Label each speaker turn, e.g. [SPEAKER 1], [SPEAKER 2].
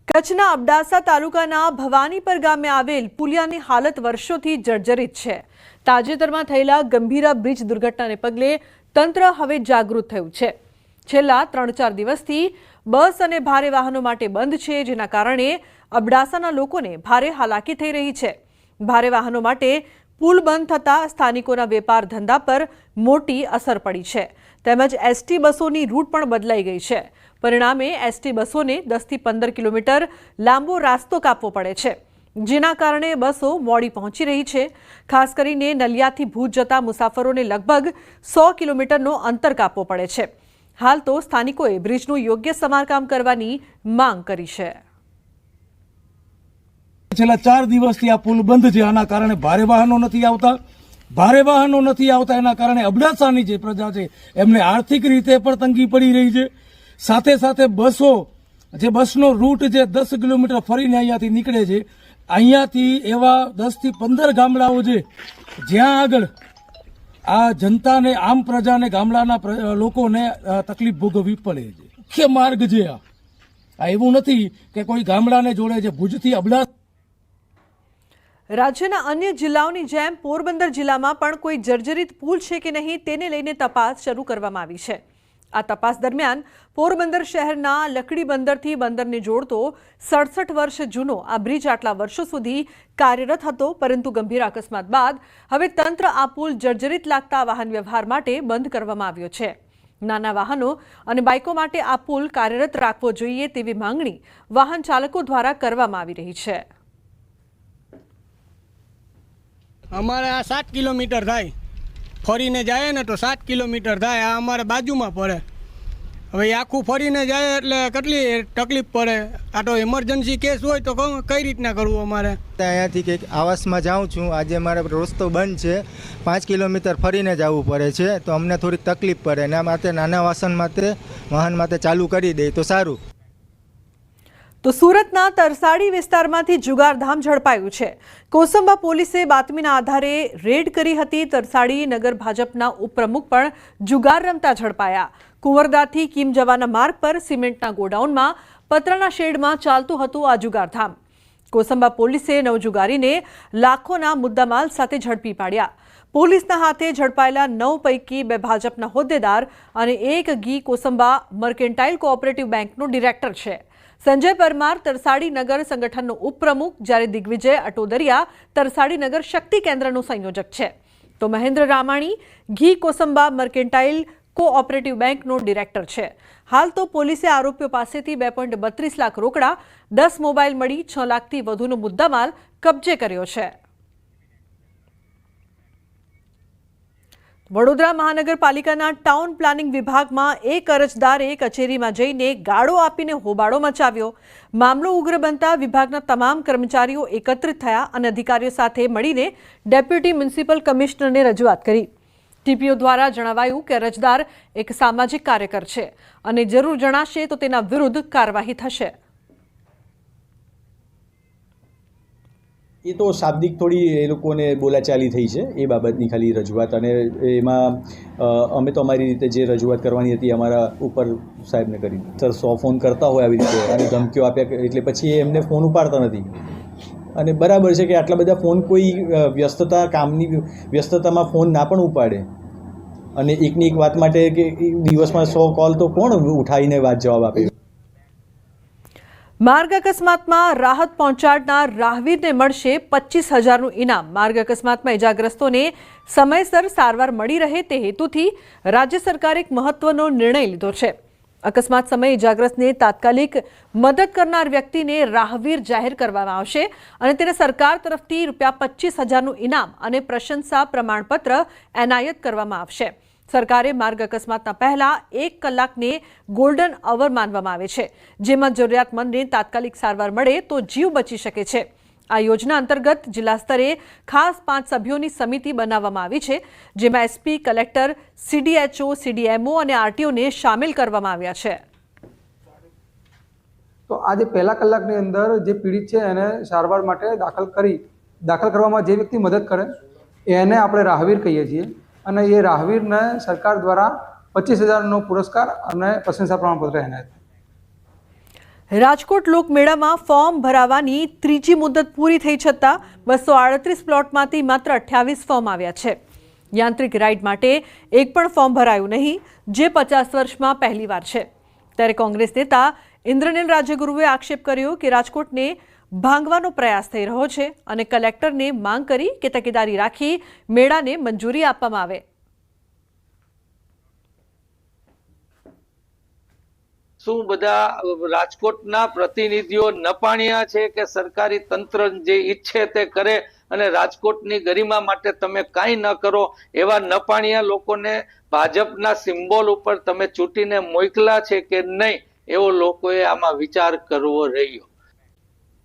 [SPEAKER 1] કચ્છના અબડાસા તાલુકાના ભવાનીપર ગામે આવેલ પુલિયાની હાલત વર્ષોથી જર્જરિત છે। તાજેતરમાં થયેલા ગંભીરા બ્રિજ દુર્ઘટનાને પગલે તંત્ર હવે જાગૃત થયું છે। છેલ્લા 3-4 દિવસથી બસ અને ભારે વાહનો માટે બંધ છે, જેના કારણે અબડાસાના લોકોને ભારે હાલાકી થઈ રહી છે। ભારે વાહનો માટે પુલ બંધ થતા સ્થાનિકોના વેપાર ધંધા પર મોટી અસર પડી છે, તેમજ એસટી બસોની રૂટ પણ બદલાઈ ગઈ છે। परिणामे एसटी बसों ने 10 થી 15 किलोमीटर लांबो रास्तो कापवो पड़े छे, जेना कारणे बसों मोडी पहोंची रही है। खास करीने नलियाथी भूज जता मुसाफरोने लगभग 100 किलोमीटरनो अंतर कापवो पड़े छे। हाल तो स्थानिकोए ब्रिजनुं योग्य समारकाम करवानी मांग करी छे।
[SPEAKER 2] छेल्ला 4 दिवसथी आ पुल बंध छे, आना कारणे भारे वाहनो नथी आवता एना कारणे अबडासानी जे प्रजा छे एमने आर्थिक रीते पण तंगी पड़ी रही है। साथे साथे बसों जे बसनो रूट जे 10 किलोमीटर फरीने अहींयाथी निकळे छे, अहींयाथी एवा 10 થી 15 गामडाओ छे ज्यां आगळ आ जनताने आम प्रजाने गामडाना लोकोने तकलीफ भोगववी पड़े छे। मुख्य मार्ग जे आ एवुं नथी के कोई गामडाने जोड़े छे। भुजथी अबडासा
[SPEAKER 1] राज्यना अन्य जिल्लाओनी जेम पोरबंदर जिल्लामां पण कोई जर्जरित पुल छे के नहीं तेने लईने तपास शरू करवामां आवी छे। आ तपास दरमियान पोरबंदर शहरना लकड़ी बंदरथी बंदरने जोड़तो 67 वर्ष जूनो आ ब्रिज आटला वर्षो सुधी कार्यरत हतो, परंतु गंभीर अकस्मात बाद हवे तंत्र आ पुल जर्जरित लागता वाहन व्यवहार माटे बंद करवामां आव्यो छे। नाना वाहनो अने बाइको माटे आ पुल कार्यरत राखवो जोईए तेवी मांगणी वाहन चालको द्वारा करवामां आवी रही छे।
[SPEAKER 3] अमारे आ 7 किलोमीटर थाय, फरीने जाए ने तो 7 किलोमीटर थाय। आ अमारे बाजुमां पड़े। हवे आखुं फरीने जाए एटले કેટલી તકલીફ પડે। आ तो इमरजन्सी केस होय तो कई રીતના કરવું અમારે।
[SPEAKER 4] અહીંયાથી કંઈક આવાસમાં જાઉં છું, આજે મારે રસ્તો બંધ છે, 5 કિલોમીટર ફરીને જવું પડે છે, તો અમને થોડીક તકલીફ પડે। એના માટે નાના વાહન માટે ચાલુ કરી દે તો સારું।
[SPEAKER 1] तो सूरतना तरसाड़ी विस्तारमांथी जुगारधाम झड़पायुं छे। कोसंबा पोलीसे बातमीना आधारे रेड करी हती। तरसाड़ी नगर भाजपना उपप्रमुख पण जुगार रमता झड़पाया। कुंवरदाथी कीम जवाना मार्ग पर सीमेंटना गोडाउनमां पतराना शेडमां चालतुं हतुं आ जुगारधाम। कोसंबा पोलीसे नवजुगारीने लाखोना मुद्दामाल साथे झड़पी पाड्या। पोलीसना हाथे झड़पाયેલા 9 પૈકી 2 भाजपना होद्देदार अने 1 गी कोसंबा मर्केंटाइल कोऑपरेटिव बेंकनो डिरेक्टर छे। संजय परमार तरसाड़ी नगर संगठनનો ઉપપ્રમુખ, જ્યારે દિગ્વિજય અટોદરિયા तरसाड़ी नगर शक्ति केन्द्रનો संयोजक છે, તો મહેન્દ્ર રામાણી ઘી કોસંબા મર્કેન્ટાઇલ કોઓપરેટિવ બેંકનો ડિરેક્ટર છે। હાલ તો પોલીસે આરોપીઓ પાસેથી 2.32 લાખ રોકડા, 10 મોબાઈલ મળી 6 લાખથી વધુનો મુદ્દામાલ કબજે કર્યો છે। વડોદરા મહાનગરપાલિકાના ટાઉન પ્લાનિંગ વિભાગમાં એક અરજદારે કચેરીમાં જઈને ગાળો આપીને હોબાળો મચાવ્યો। મામલો ઉગ્ર બનતા વિભાગના તમામ કર્મચારીઓ એકત્રિત થયા અને અધિકારીઓ સાથે મળીને ડેપ્યુટી મ્યુનિસિપલ કમિશનરને રજૂઆત કરી। ટીપીઓ દ્વારા જણાવાયું કે અરજદાર એક સામાજિક કાર્યકર છે અને જરૂર જણાશે તો તેના વિરુદ્ધ કાર્યવાહી થશે।
[SPEAKER 5] એ તો શાબ્દિક થોડી એ લોકોને બોલાચાલી થઈ છે, એ બાબતની ખાલી રજૂઆત। અને એમાં અમે તો અમારી રીતે જે રજૂઆત કરવાની હતી અમારા ઉપર સાહેબને કરી। સર 100 ફોન કરતા હોય આવી રીતે અને ધમકીઓ આપ્યા, એટલે પછી એમને ફોન ઉપાડતા નથી। અને બરાબર છે કે આટલા બધા ફોન કોઈ વ્યસ્તતા, કામની વ્યસ્તતામાં ફોન ના પણ ઉપાડે। અને એકની એક વાત માટે કે દિવસમાં 100 કોલ તો કોણ ઉઠાવીને વાત જવાબ આપે।
[SPEAKER 1] मार्ग अकस्मात में राहत पहुंचाड़नार राहवीर ने मळशे 25,000નું इनाम। मार्ग अकस्मात में इजाग्रस्तों ने समयसर सारवार मળી रहे ते हेतुथी राज्य सरकारे एक महत्वनो निर्णय लीधो छे। अकस्मात समय इजाग्रस्त ने तात्कालिक मदद करनार व्यक्ति ने राहवीर जाहिर करवामां आवशे अने तेने सरकार तरफथी ₹25,000નું इनाम अने प्रशंसा प्रमाणपत्र एनायत करवामां आवशे। सरकारे मार्ग अकस्मातना पहला 1 कलाकने गोल्डन अवर मानवामां आवे छे, जेमां जरूरियातमंदने तात्कालिक सारवार मळे तो जीव बची शके छे। आ योजना अंतर्गत जिल्ला स्तरे खास 5 सभ्योनी समिति बनाववामां आवी छे, जेमां एसपी, कलेक्टर, सीडीएचओ, सीडीएमओ अने आरटीओने शामिल करवामां आव्या छे।
[SPEAKER 6] तो आज पहला कलाकनी अंदर जे पीड़ित छे एने सारवार माटे दाखल करवामां जे व्यक्ति मदद करे एने आपणे राहवीर कहीए छीए। અને એ રાહવીરને સરકાર દ્વારા 25,000નો પુરસ્કાર અને પ્રશંસા પ્રમાણપત્ર એનાયત।
[SPEAKER 1] રાજકોટ લોકમેળામાં ફોર્મ ભરાવાની ત્રીજી મુદત પૂરી થઈ છતાં 238 પ્લોટમાંથી માત્ર 28 ફોર્મ આવ્યા છે. યાંત્રિક રાઇડ માટે એક પણ ફોર્મ ભરાયું નહીં, જે 50 વર્ષમાં પહેલીવાર છે. ત્યારે કોંગ્રેસ નેતા ઇન્દ્રનીલ રાજ્યગુરુએ આક્ષેપ કર્યો કે રાજકોટને ભાંગવાનો પ્રયાસ થઈ રહ્યો છે અને કલેક્ટરને માંગ કરી કે તકેદારી રાખી મેળાને મંજૂરી આપવામાં આવે.
[SPEAKER 7] શું બધા રાજકોટના પ્રતિનિધિઓ નપાણિયા છે કે સરકારી તંત્ર જે ઈચ્છે તે કરે અને રાજકોટની ગરિમા માટે તમે કાંઈ ન કરો? એવા નપાણિયા લોકોને ભાજપના સિમ્બોલ ઉપર તમે ચૂંટીને મોકલા છે કે નહીં, એવો લોકોએ આમાં વિચાર કરવો રહ્યો.